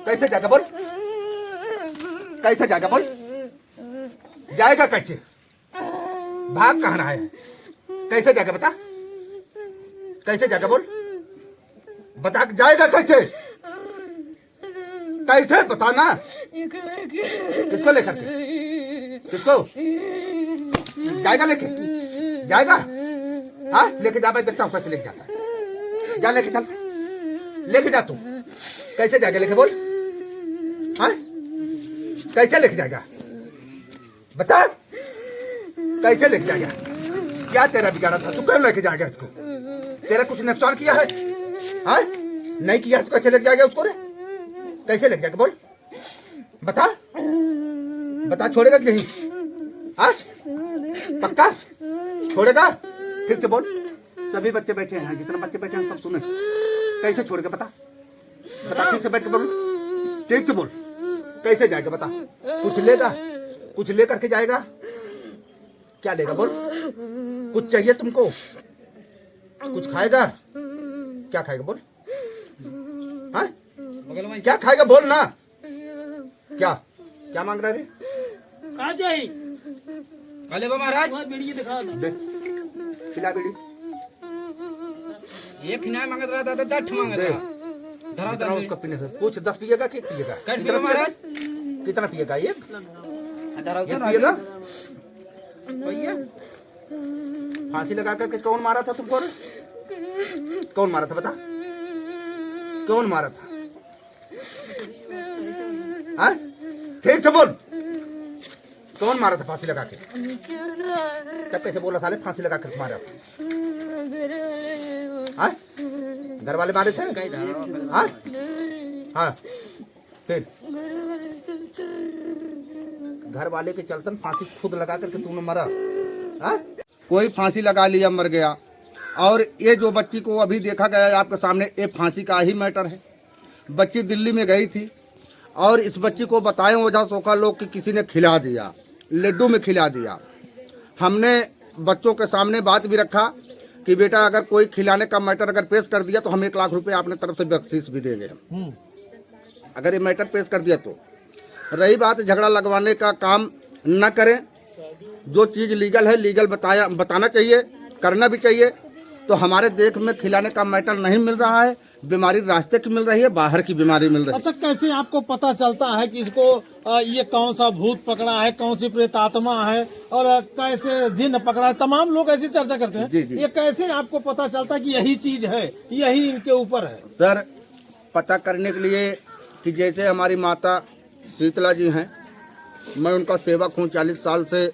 कैसे जाएगा बोल, कैसे जाएगा बोल, जाएगा कैसे, भाग कहाँ रहा है, कैसे जाएगा बता, कैसे जाएगा बोल, बता जाएगा कैसे, कैसे बताना, किसको लेकर के, किसको जाएगा, लेके जाएगा, हाँ लेके जा, मैं देखता हूँ कैसे लेके जाता है, जा लेके चल, लेके जा तू, कैसे जाएगा लेके बोल, हाँ कैसे लेके जाएगा बता, कैसे लेके जाएगा, क्या तेरा बिगाड़ा था, तू क्यों लेके जाएगा इसको, तेरा कुछ नुकसान किया है, हाँ नहीं किया तो कैसे लेके जाएगा उसको रे, कैसे लेके जाएगा बोल, बता बता, छोड़ेगा कि नहीं, हाँ पक्का छोड़ेगा, ठीक से बोल, सभी बच्चे बैठे हैं, जितने बच्चे बैठे हैं सब सुने, कैसे छोड़ेगा बता, बता ठीक से बैठ के बोल, ठीक से बोल, कैसे जाएगा बता, कुछ लेगा, कुछ लेकर के जाएगा, क्या लेगा बोल, कुछ चाहिए तुमको, कुछ खाएगा, क्या खाएगा बोल, हाँ क्या खाएगा बोल ना, क्या क्या मांग रहा है, कहाँ चाहिए, काले बाबा महाराज बीड़ी दिखा दो, खिला बीड़ी, एक खिना मांगत रहा था, 10 मांगत रहा, धरा उसका पीने से पूछ, 10 पिएगा कि पिएगा, कितना पिएगा, एक पिएगा, फांसी लगा करके कौन मारा था तुमको, कौन मारा था बता, कौन मारा था, हाँ ठीक से बोल, कौन मारा था फांसी लगा के, तब कैसे बोला साले फांसी लगा कर मारा, हाँ घर वाले मारे थे, हाँ हाँ फिर घर वाले के चलतन फांसी खुद लगा करके तूने मरा, हाँ कोई फांसी लगा लिया मर गया, और ये जो बच्ची को अभी देखा गया आपके सामने, ये फांसी का ही मैटर है, बच्ची दिल्ली में गई थी और इस बच्ची को बताए वजह सोखा लोग कि किसी ने खिला दिया, लड्डू में खिला दिया, हमने बच्चों के सामने बात भी रखा कि बेटा अगर कोई खिलाने का मैटर अगर पेश कर दिया तो हम 1 लाख रुपए अपने तरफ से बख्शीश भी देंगे, अगर ये मैटर पेश कर दिया तो। रही बात झगड़ा लगवाने का काम न करें, जो चीज़ लीगल है लीगल बताना चाहिए, करना भी चाहिए, तो हमारे देश में खिलाने का मैटर नहीं मिल रहा है, बीमारी रास्ते की मिल रही है, बाहर की बीमारी मिल रही है। अच्छा कैसे आपको पता चलता है कि इसको ये कौन सा भूत पकड़ा है, कौन सी प्रेतात्मा है, और कैसे जिन्न पकड़ा है, तमाम लोग ऐसी चर्चा करते हैं, जी, जी। ये कैसे आपको पता चलता है कि यही चीज है, यही इनके ऊपर है। सर पता करने के लिए कि जैसे हमारी माता शीतला जी हैं, मैं उनका सेवक हूँ, 40 साल से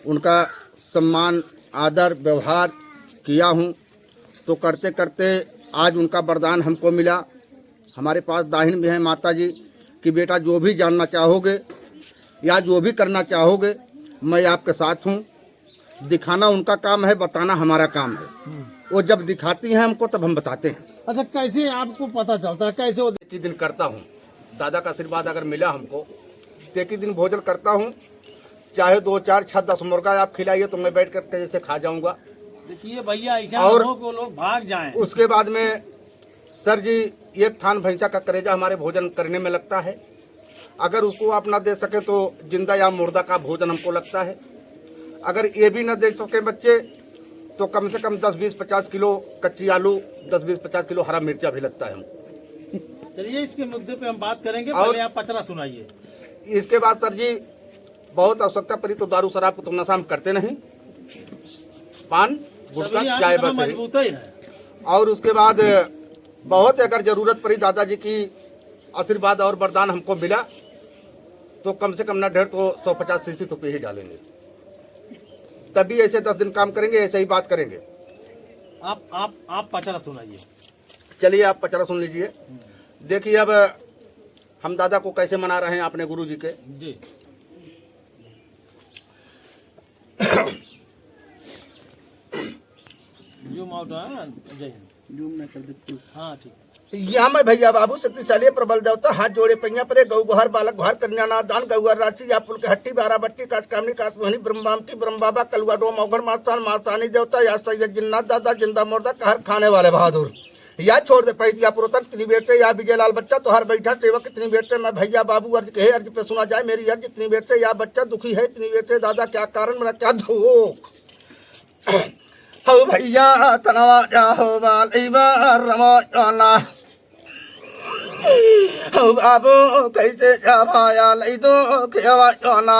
उनका सम्मान आदर व्यवहार किया हूँ, तो करते करते आज उनका वरदान हमको मिला। हमारे पास दाहिन भी हैं माता जी कि बेटा जो भी जानना चाहोगे या जो भी करना चाहोगे मैं आपके साथ हूँ। दिखाना उनका काम है, बताना हमारा काम है। वो जब दिखाती हैं हमको तब हम बताते हैं। अच्छा कैसे आपको पता चलता है, कैसे वो एक ही दिन करता हूँ, दादा का आशीर्वाद अगर मिला हमको, एक ही दिन भोजन करता हूँ, चाहे 2, 4, 6, 10 मुर्गा आप खिलाइए तो मैं बैठ कर जैसे खा जाऊँगा। देखिए भैया ऐसा और हो कि लोग भाग जाएं। उसके बाद में सर जी 1 थान भैंसा का करेजा हमारे भोजन करने में लगता है। अगर उसको आप ना दे सके तो जिंदा या मुर्दा का भोजन हमको लगता है। अगर ये भी ना दे सके बच्चे तो कम से कम 10, 20, 50 किलो कच्ची आलू, 10, 20, 50 किलो हरा मिर्चा भी लगता है हमको। चलिए इसके मुद्दे पे हम बात करेंगे, और पहले आप पचरा सुनाइए। इसके बाद सर जी बहुत आवश्यकता पड़ी तो दारू शराब को तो नशा हम करते नहीं, पान गुटखा चाय बस मजबूत ही है। और उसके बाद बहुत अगर जरूरत पड़ी दादाजी की आशीर्वाद और वरदान हमको मिला तो कम से कम ना ढेर तो 150 सीसी तो पे ही डालेंगे। तभी ऐसे 10 दिन काम करेंगे, ऐसे ही बात करेंगे। आप पचरा सुनाइए। चलिए आप पचरा सुन लीजिए। देखिए अब हम दादा को कैसे मना रहे हैं अपने गुरु जी के। जी जूम आउट है, जय हिंद। जूम ना कर दे। हाँ ठीक। यहाँ मैं भैया बाबू शक्तिशाली प्रबल देवता हाथ जोड़े पैया परे गौ गुहार बालक गुहार कन्यानाथ दान गौर राशि या पुल के हट्टी 12 बट्टी काच कामनी काच मोहनी ब्रह्माम की ब्रह्म बाबा कलुआ डोम अवघड़ मासान मासानी देवता या सैयद जिन्नाथ दादा जिंदा मुर्दा कहर खाने वाले बहादुर। या छोड़ दे पैसिया पुरोतन कितनी बेर से, या विजयलाल बच्चा तो हर बैठा सेवक कितनी बेर से, मैं भैया बाबू अर्ज कहे अर्ज पे सुना जाए मेरी अर्ज इतनी बेर से, या बच्चा दुखी है इतनी बेर से, दादा क्या कारण मेरा क्या धोख हो भैया तनवा जाहो बाल रमोना हो बाबू कैसे जा भाया लई दो खेवाना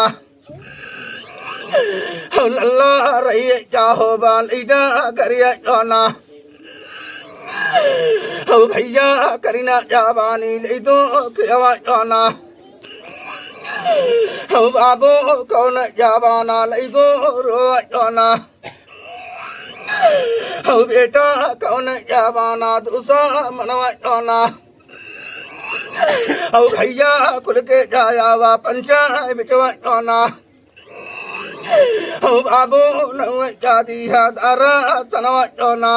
हो लल्ला रही जाहो बाल करिया जाना हो भैया करीना जावानी ले दो खेवा जाना हो बाबू कौन जावाना ले गो रो जाना हो बेटा कौन जावाना दूसरा मनवा जाना हो भैया खुल के जाया वा पंचा बिचवा जाना हो बाबू नव जाती है दारा तनवा जाना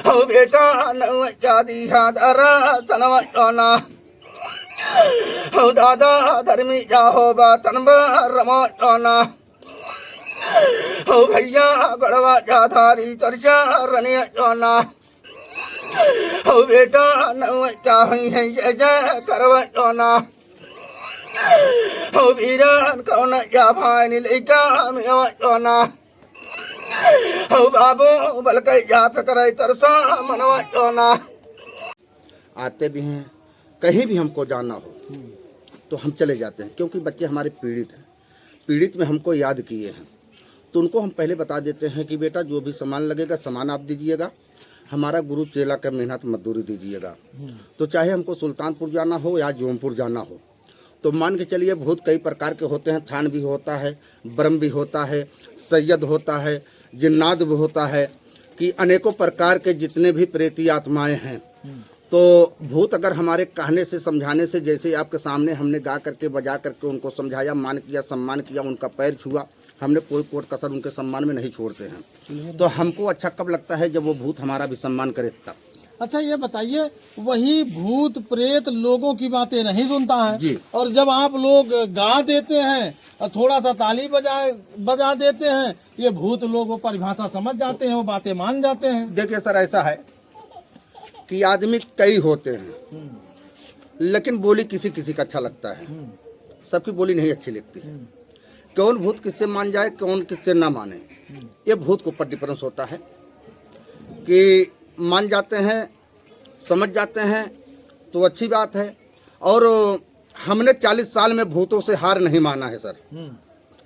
हो बेटा नव जाती है दारा तनवा जाना हो दादा धर्मी जाहो बा तनबा रमा जाना हो भैया गड़वा जाधारी चर्चा रनिया जाना हो बेटा नव चाही है ये जय करवा जाना हो वीरान कौन या भाई लेका मेवा जाना हो बाबू बलकै या फिक्र तरसा मनवा जाना। आते भी हैं, कहीं भी हमको जाना हो तो हम चले जाते हैं, क्योंकि बच्चे हमारे पीड़ित हैं, पीड़ित में हमको याद किए हैं तो उनको हम पहले बता देते हैं कि बेटा जो भी सामान लगेगा सामान आप दीजिएगा, हमारा गुरु चेला का मेहनत मजदूरी दीजिएगा। तो चाहे हमको सुल्तानपुर जाना हो या जौनपुर जाना हो तो मान के चलिए भूत कई प्रकार के होते हैं, थान भी होता है, ब्रह्म भी होता है, सैयद होता है, जिन्नात भी होता है, कि अनेकों प्रकार के जितने भी प्रेती आत्माएं हैं। तो भूत अगर हमारे कहने से समझाने से, जैसे आपके सामने हमने गा करके बजा करके उनको समझाया, मान किया, सम्मान किया, उनका पैर छुआ, हमने कोई कोट कसर उनके सम्मान में नहीं छोड़ते हैं। तो हमको अच्छा कब लगता है जब वो भूत हमारा भी सम्मान करे तब। अच्छा ये बताइए, वही भूत प्रेत लोगों की बातें नहीं सुनता है जी। और जब आप लोग गा देते हैं और थोड़ा सा ताली बजा देते हैं, ये भूत लोग वो परिभाषा समझ जाते हैं, वो बातें मान जाते हैं। देखिए सर, ऐसा है कि आदमी कई होते हैं लेकिन बोली किसी किसी का अच्छा लगता है, सबकी बोली नहीं अच्छी लगती। कौन भूत किससे मान जाए, कौन किससे ना माने, ये भूत के ऊपर डिफरेंस होता है कि मान जाते हैं, समझ जाते हैं तो अच्छी बात है। और हमने 40 साल में भूतों से हार नहीं माना है सर,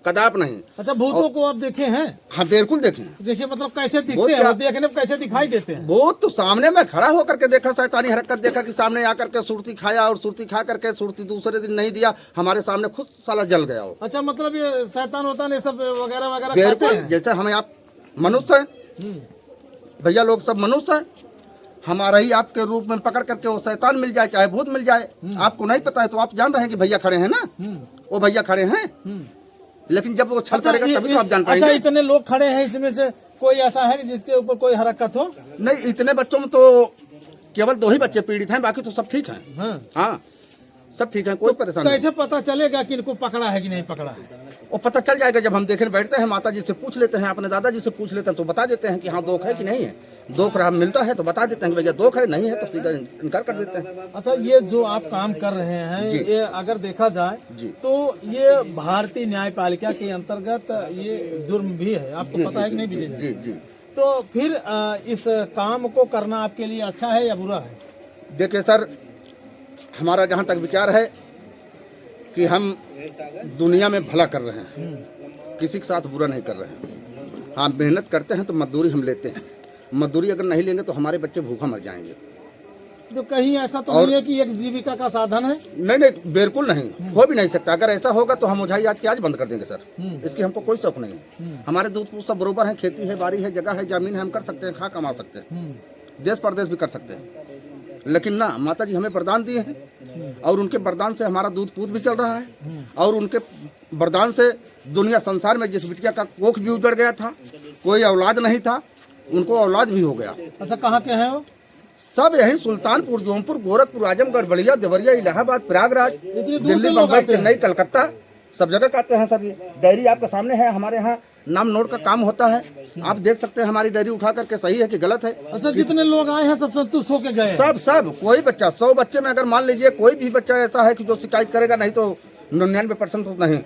कदाप नहीं। अच्छा, भूतों को आप देखे हैं? हाँ बिल्कुल देखे हैं। जैसे मतलब कैसे दिखते हैं, देखने में कैसे दिखाई देते हैं? भूत तो सामने में खड़ा होकर के देखा, शैतानी हरकत देखा कि सामने आकर के सुरती खाया और सुरती खा करके सुरती दूसरे दिन नहीं दिया, हमारे सामने खुद साला जल गया हो। अच्छा, मतलब ये शैतान होता है सब वगैरह वगैरह बिल्कुल, जैसे हमें आप मनुष्य हैं भैया, लोग सब मनुष्य हैं, हमारा ही आपके रूप में पकड़ करके वो शैतान मिल जाए चाहे भूत मिल जाए, आपको नहीं पता है तो आप जान रहे हैं कि भैया खड़े हैं ना, वो भैया खड़े हैं, लेकिन जब वो छल करेगा तभी तो आप जान पाएंगे। अच्छा, इतने लोग खड़े हैं, इसमें से कोई ऐसा है जिसके ऊपर कोई हरकत हो? नहीं, इतने बच्चों में तो केवल 2 ही बच्चे पीड़ित हैं, बाकी तो सब ठीक हैं। हाँ सब ठीक है, कोई परेशानी नहीं। कैसे पता चलेगा कि इनको पकड़ा है कि नहीं पकड़ा है? वो पता चल जाएगा जब हम देखने बैठते हैं, माता जी से पूछ लेते हैं, अपने दादाजी से पूछ लेते हैं तो बता देते हैं कि हाँ दोख है कि नहीं है। दोख रहा मिलता है तो बता देते हैं कि भैया दोख है, नहीं है तो सीधा इनकार कर देते हैं। अच्छा, ये जो आप काम कर रहे हैं, ये अगर देखा जाए तो ये भारतीय न्यायपालिका के अंतर्गत ये जुर्म भी है, आपको पता है कि नहीं विजय जी? जी। तो फिर इस काम को करना आपके लिए अच्छा है या बुरा है? देखिए सर, हमारा जहाँ तक विचार है कि हम दुनिया में भला कर रहे हैं, किसी के साथ बुरा नहीं कर रहे हैं। हाँ, मेहनत करते हैं तो मजदूरी हम लेते हैं, मजदूरी अगर नहीं लेंगे तो हमारे बच्चे भूखा मर जाएंगे। तो कहीं ऐसा तो नहीं है कि एक जीविका का साधन है? नहीं, बिल्कुल नहीं, हो भी नहीं सकता। अगर ऐसा होगा तो हम ओझाई आज के आज बंद कर देंगे सर, इसकी हमको कोई शौक नहीं है। हमारे दूध पूत सब बरोबर है, खेती है, बाड़ी है, जगह है, जमीन है, हम कर सकते हैं, खा कमा सकते हैं, देश प्रदेश भी कर सकते हैं। लेकिन ना, माता जी हमें वरदान दिए हैं और उनके वरदान से हमारा दूध पूत भी चल रहा है और उनके वरदान से दुनिया संसार में जिस बिटिया का कोख भी उजड़ गया था, कोई औलाद नहीं था, उनको औलाद भी हो गया। अच्छा, कहाँ के हैं वो? सब यही सुल्तानपुर, जौनपुर, गोरखपुर, आजमगढ़, बलिया, देवरिया, इलाहाबाद, प्रयागराज, दिल्ली, बम्बई, चेन्नई, कलकत्ता, सब जगह कहते हैं सर। ये डायरी आपके सामने है, हमारे यहाँ नाम नोट का काम होता है। आप देख सकते हैं हमारी डायरी उठा करके, सही है कि गलत है। अच्छा, जितने लोग आए हैं सब संतुष्ट होके गए? सब कोई बच्चा 100 बच्चे में अगर मान लीजिए कोई भी बच्चा ऐसा है कि जो शिकायत करेगा, नहीं तो 99% तो नहीं।